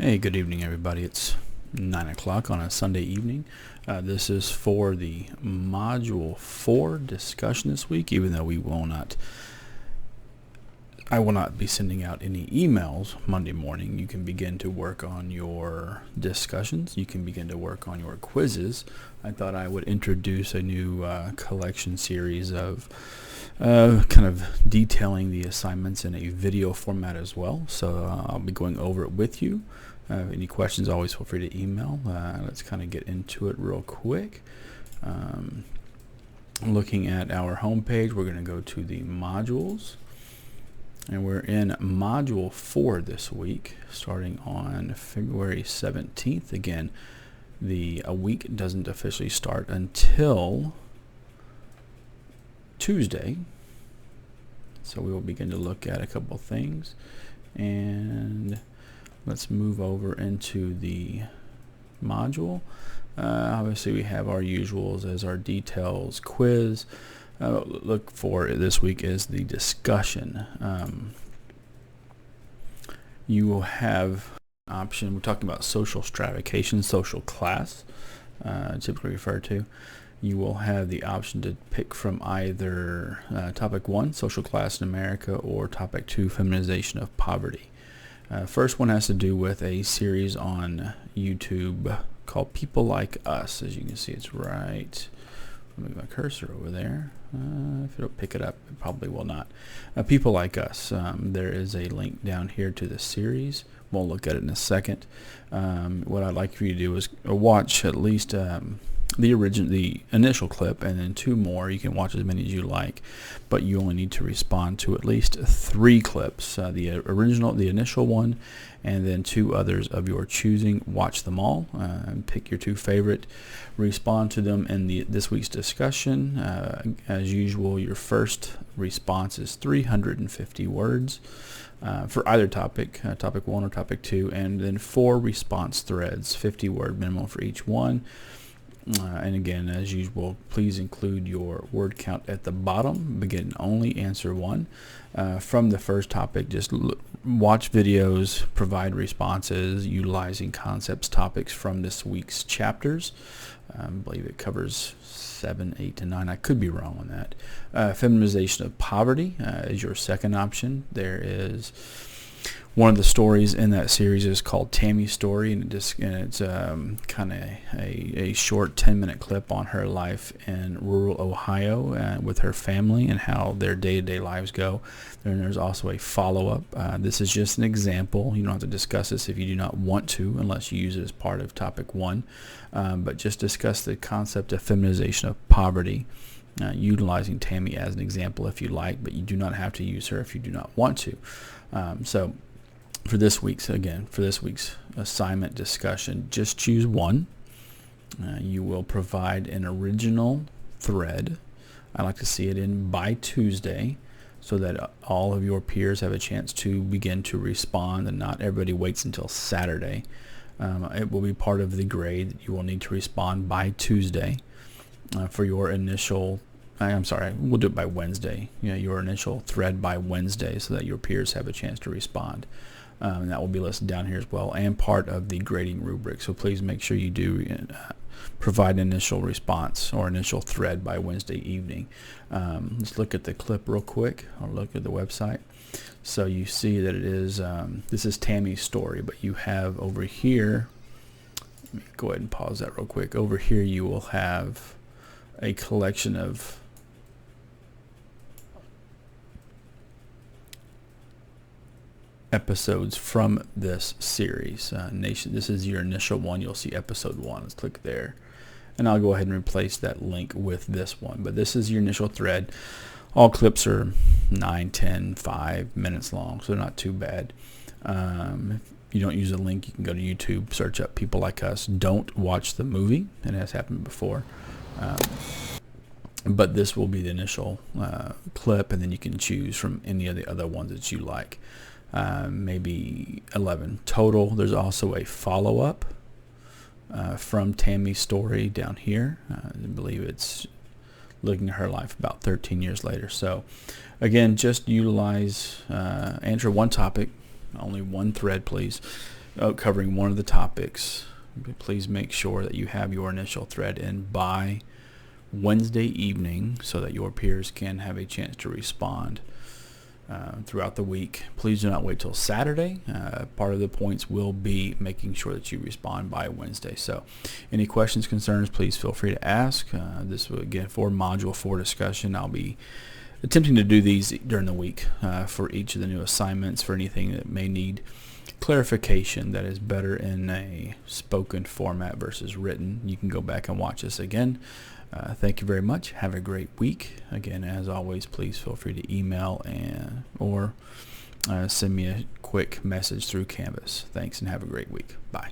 Hey, good evening, everybody. It's 9 o'clock on a Sunday evening. This is for the Module 4 discussion this week, even though I will not be sending out any emails Monday morning. You can begin to work on your discussions. You can begin to work on your quizzes. I thought I would introduce a new collection series of kind of detailing the assignments in a video format as well. So I'll be going over it with you. Any questions, always feel free to email. Let's kind of get into it real quick. Looking at our homepage, we're going to go to the modules. And we're in Module 4 this week, starting on February 17th. Again, a week doesn't officially start until Tuesday. So we will begin to look at a couple things. And let's move over into the module. Obviously, we have our usuals as our details quiz. Look for this week is the discussion. You will have an option. We're talking about social stratification, social class, typically referred to. You will have the option to pick from either Topic 1, Social Class in America, or Topic 2, Feminization of Poverty. First one has to do with a series on YouTube called People Like Us. As you can see, it's right. I'll move my cursor over there. If it'll pick it up, it probably will not. People Like Us. There is a link down here to the series. We'll look at it in a second. What I'd like for you to do is watch at least the initial clip, and then 2 more. You can watch as many as you like, but you only need to respond to at least 3 clips. The initial one, and then 2 others of your choosing. Watch them all. Pick your 2 favorite. Respond to them in this week's discussion. As usual, your first response is 350 words for either topic, Topic 1 or Topic 2, and then 4 response threads, 50-word minimum for each one. And again, as usual, please include your word count at the bottom. Begin only answer 1. From the first topic, just watch videos, provide responses, utilizing concepts, topics from this week's chapters. I believe it covers 7, 8, and 9. I could be wrong on that. Feminization of poverty is your second option. There is one of the stories in that series is called Tammy's Story, and it's kind of a short 10-minute clip on her life in rural Ohio with her family and how their day-to-day lives go. And there's also a follow-up. This is just an example. You don't have to discuss this if you do not want to, unless you use it as part of Topic 1. But just discuss the concept of feminization of poverty, utilizing Tammy as an example if you like, but you do not have to use her if you do not want to. For this week's assignment discussion, just choose 1. You will provide an original thread. I like to see it in by Tuesday, so that all of your peers have a chance to begin to respond, and not everybody waits until Saturday. It will be part of the grade that you will need to respond by Tuesday for your initial. I'm sorry, we'll do it by Wednesday. Your initial thread by Wednesday, so that your peers have a chance to respond. And that will be listed down here as well, and part of the grading rubric. So please make sure you do provide an initial response or initial thread by Wednesday evening. Let's look at the clip real quick, or look at the website. So you see that it is, this is Tammy's story, but you have over here, let me go ahead and pause that real quick. Over here you will have a collection of episodes from this series. This is your initial one. You'll see episode 1. Let's click there, and I'll go ahead and replace that link with this one. But this is your initial thread. All clips are 9, 10, 5 minutes long, so they're not too bad. If you don't use a link, you can go to YouTube, search up People Like Us. Don't watch the movie. It has happened before. But this will be the initial clip, and then you can choose from any of the other ones that you like. Maybe 11 total. There's also a follow-up from Tammy's story down here. I believe it's looking at her life about 13 years later. So again, just utilize, answer 1 topic, only 1 thread, please. covering one of the topics, please make sure that you have your initial thread in by Wednesday evening so that your peers can have a chance to respond throughout the week. Please do not wait till Saturday. Part of the points will be making sure that you respond by Wednesday. So any questions, concerns, please feel free to ask. This will, again, for Module 4 discussion. I'll be attempting to do these during the week for each of the new assignments. For anything that may need clarification that is better in a spoken format versus written, you can go back and watch this again. Thank you very much. Have a great week. Again, as always, please feel free to email or send me a quick message through Canvas. Thanks, and have a great week. Bye.